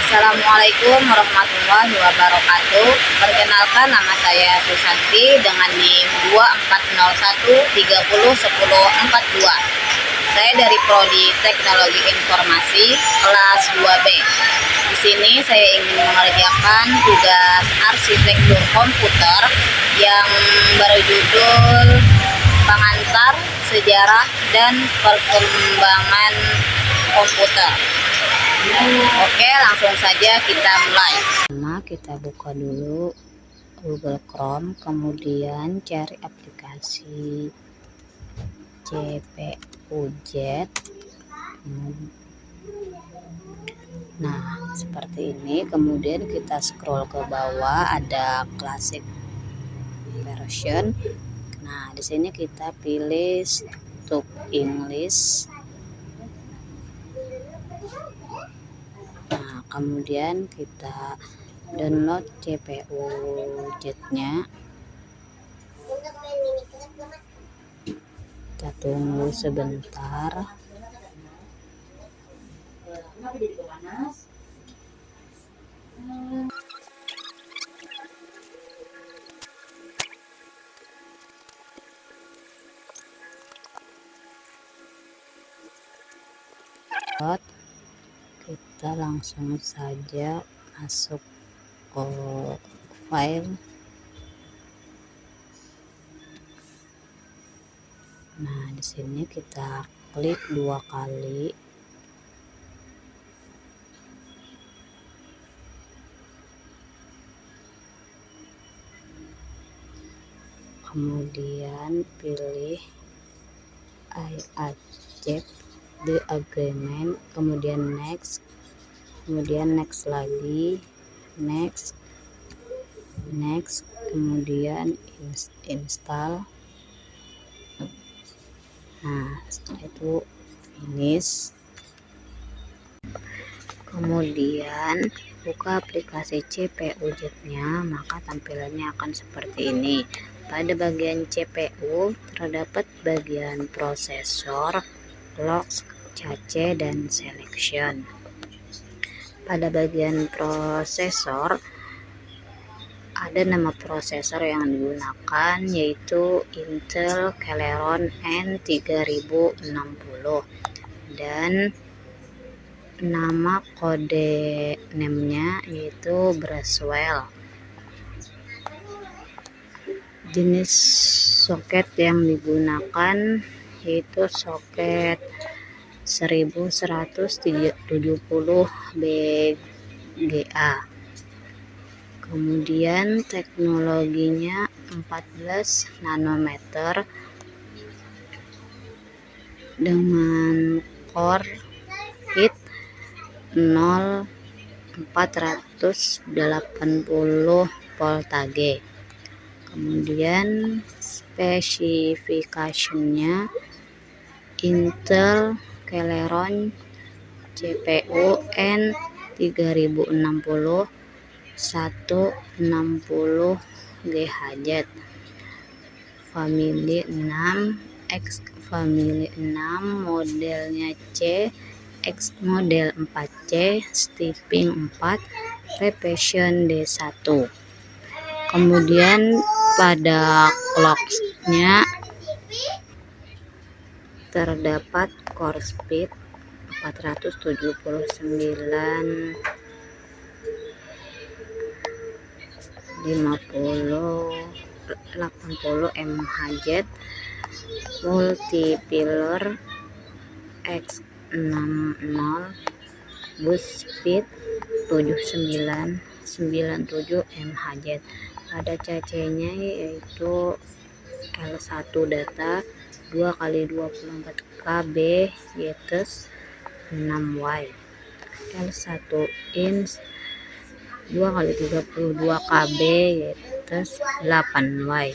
Assalamualaikum warahmatullahi wabarakatuh. Perkenalkan, nama saya Susanti dengan NIM 2401301042. Saya dari Prodi Teknologi Informasi kelas 2B. Di sini saya ingin mengerjakan tugas arsitektur komputer yang berjudul Pengantar Sejarah dan Perkembangan Komputer. Oke, langsung saja kita mulai. Pertama, kita buka dulu Google Chrome, kemudian cari aplikasi CPUJet. Nah, seperti ini. Kemudian kita scroll ke bawah, ada classic version. Nah, di sini kita pilih Stop English. Nah, kemudian kita download CPUJet-nya. Kita tunggu sebentar. Kita langsung saja masuk ke file. Nah, di sini kita klik 2 kali. Kemudian pilih I accept the agreement, kemudian next, kemudian next lagi, next, kemudian install. Nah, setelah itu finish. Kemudian buka aplikasi CPUJet-nya, maka tampilannya akan seperti ini. Pada bagian CPU terdapat bagian prosesor, clock, cache, dan selection. Pada bagian prosesor ada nama prosesor yang digunakan, yaitu Intel Celeron N3060, dan nama kode name-nya yaitu Braswell. Jenis soket yang digunakan yaitu soket 1170 BGA. Kemudian teknologinya 14 nanometer dengan core fit 0480 voltage. Kemudian spesifikasinya Intel Celeron CPU N3060 160 GHz, family 6, X family 6, modelnya C, X model 4C, stepping 4, revision D1. Kemudian pada clock-nya terdapat core speed 479 80 MHz, multiplier X60, bus speed 7997 MHz. Pada cache-nya yaitu L1 data 2x24 KB yaitu 6Y, L1 ins 2x32 KB yaitu 8Y,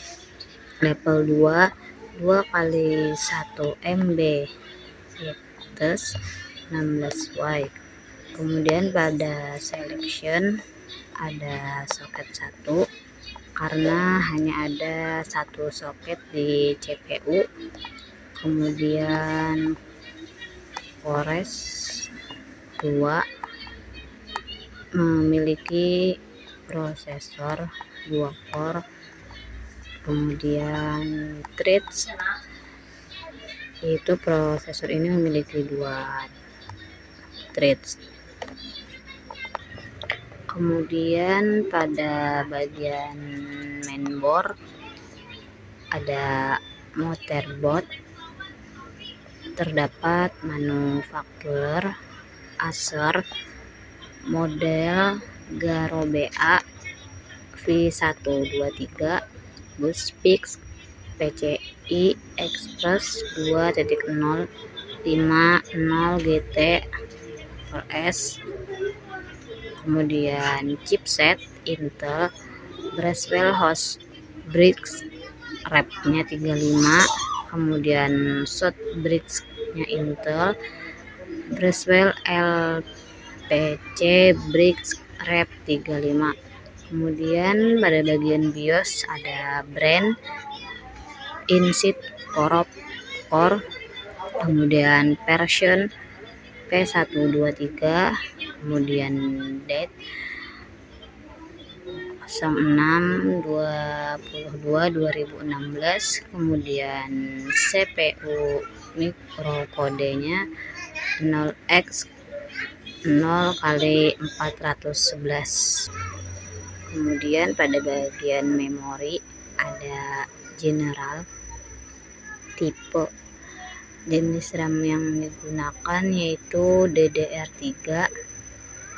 level 2 2x1 MB yaitu 16Y. Kemudian pada selection ada soket 1 karena hanya ada satu soket di CPU. Kemudian cores 2, memiliki prosesor 2 core, kemudian threads, yaitu prosesor ini memiliki 2 threads. Kemudian pada bagian mainboard ada motherboard, terdapat manufaktur Acer model Garobea V123 Buspix PCI Express 2.0 50 GT RS. Kemudian chipset Intel Blackwell host bricks RAM-nya 35, kemudian short bricks-nya Intel Blackwell LPC bricks RAM 35. Kemudian pada bagian BIOS ada brand Insight Core, kemudian version P123, kemudian date 06/22/2016, kemudian CPU mikrokodenya 0x0x411. Kemudian pada bagian memori ada general, tipe, jenis RAM yang digunakan yaitu DDR3,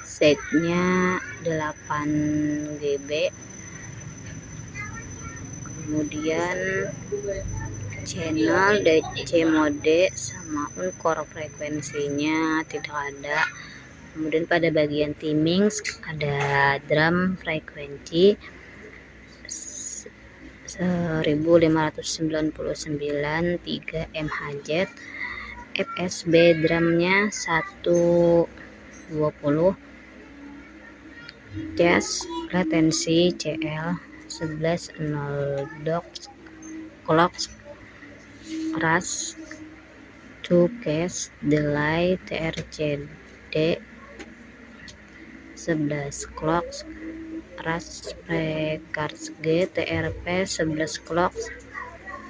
setnya 8 GB, kemudian channel DC mode sama core frekuensinya tidak ada. Kemudian pada bagian timing ada drum frekuensi 1599 3 MHz, FSB drumnya 120, cache latensi CL 11.0 clocks, rush to cache delay TRCD 11 clocks, rush precards TRP 11 clocks,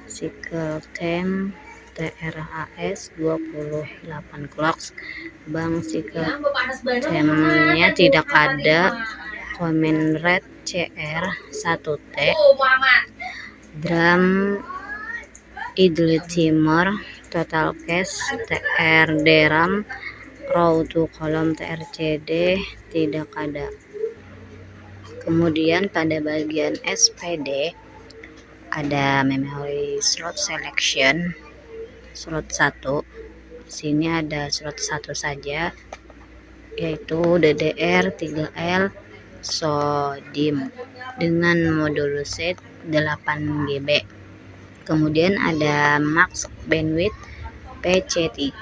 cycle time TRAS 28 clocks. Bang cycle time-nya tidak ada. Command rate CR 1T, drum idle timer, total cache TR DRAM, row to column TRCD tidak ada. Kemudian pada bagian SPD ada memory slot selection slot 1. Di sini ada slot 1 saja, yaitu DDR3L SODIMM dengan modulus set 8 GB. Kemudian ada max bandwidth PC3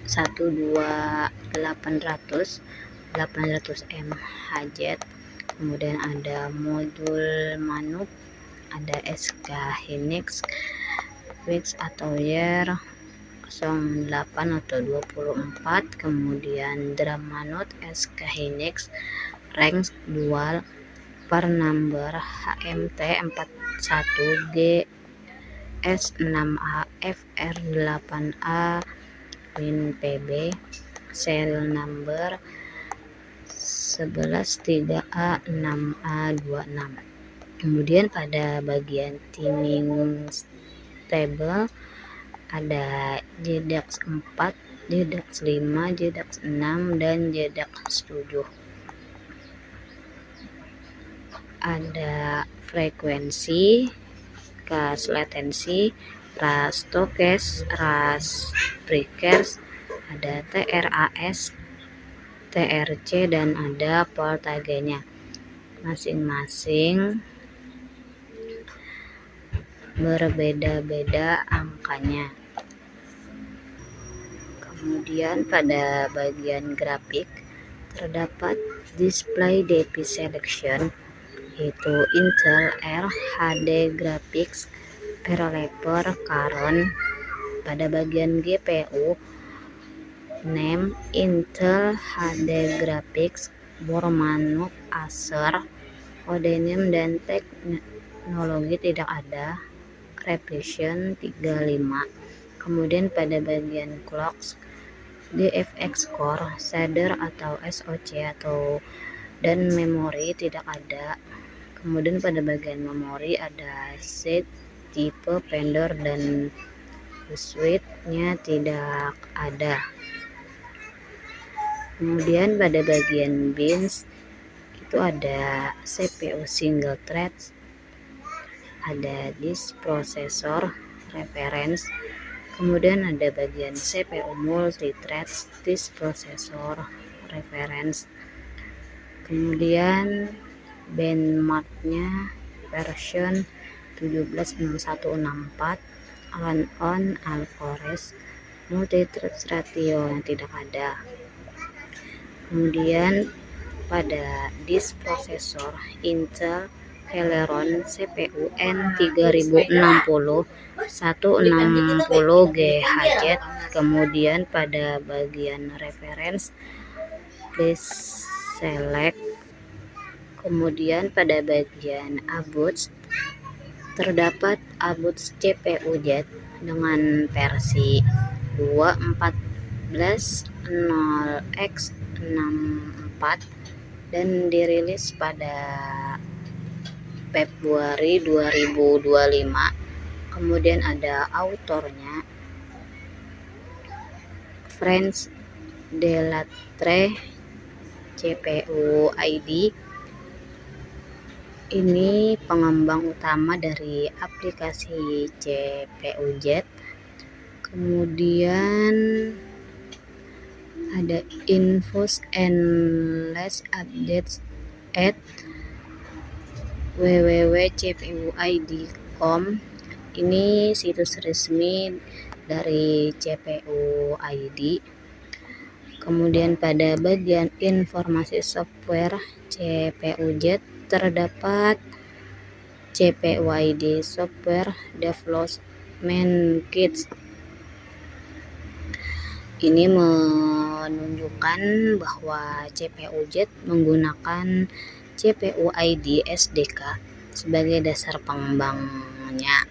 12800 MHz. Kemudian ada modul manup, ada SK Hynix Wix atau YER 08 atau 24, kemudian drum manut SK Hynix range dual per number HMT 41G S6A FR8A WinPB serial number 113A6A26. Kemudian pada bagian timing table ada JDAX 4, JDAX 5, JDAX 6, dan JDAX 7. Ada frekuensi, cache latensi, rush to cache, rush precache, ada TRAS, TRC, dan ada voltagenya. Masing-masing berbeda-beda angkanya. Kemudian pada bagian grafik terdapat display DP selection, yaitu Intel HD Graphics Parallel Caron. Pada bagian GPU name Intel HD Graphics, Bormanuk Acer, kode name dan teknologi tidak ada, Revision 35. Kemudian pada bagian clocks, DFX core, shader atau SoC dan memori tidak ada. Kemudian pada bagian memori ada seed, tipe, vendor, dan switch-nya tidak ada. Kemudian pada bagian bins itu ada CPU single thread, ada disk processor reference, kemudian ada bagian CPU multi thread, disk processor reference, kemudian benchmarknya version 17.0164, on Alcores, multi thread ratio yang tidak ada. Kemudian pada disk processor Intel Celeron CPU N3060 160GHz. Kemudian pada bagian reference please select. Kemudian pada bagian ABUTS terdapat ABUTS CPU Z dengan versi 2.14.0x64 dan dirilis pada Februari 2025. Kemudian ada autornya France Delattre CPU ID. Ini pengembang utama dari aplikasi CPU Z. Kemudian ada infos and less updates at www.cpuid.com. Ini situs resmi dari CPU ID. Kemudian pada bagian informasi software CPU Z terdapat CPU ID Software Development Kit. Ini menunjukkan bahwa CPU Z menggunakan CPU ID SDK sebagai dasar pengembangnya.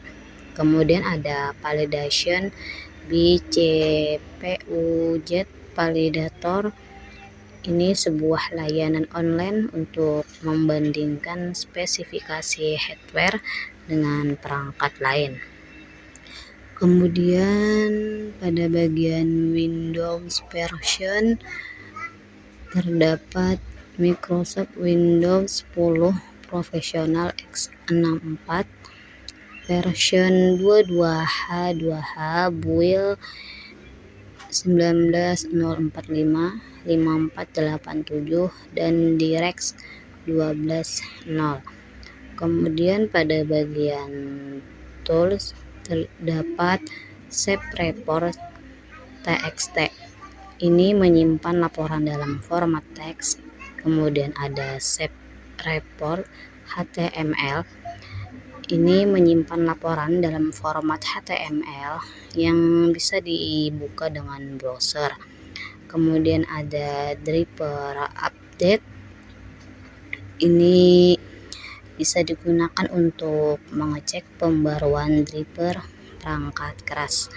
Kemudian ada validation by CPU Z Validator. Ini sebuah layanan online untuk membandingkan spesifikasi hardware dengan perangkat lain. Kemudian pada bagian Windows version terdapat Microsoft Windows 10 Professional x64 version 22H build 19.045 5487 dan DirectX 12.0. Kemudian pada bagian tools terdapat Save Report TXT. Ini menyimpan laporan dalam format teks. Kemudian ada Save Report HTML. Ini menyimpan laporan dalam format HTML yang bisa dibuka dengan browser. Kemudian ada driver update. Ini bisa digunakan untuk mengecek pembaruan driver perangkat keras.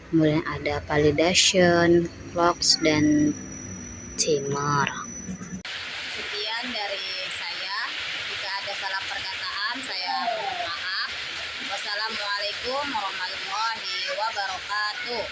Kemudian ada validation, clocks, dan timer. Sekian dari saya. Jika ada salah perkataan, saya mohon maaf. Wassalamualaikum warahmatullahi wabarakatuh.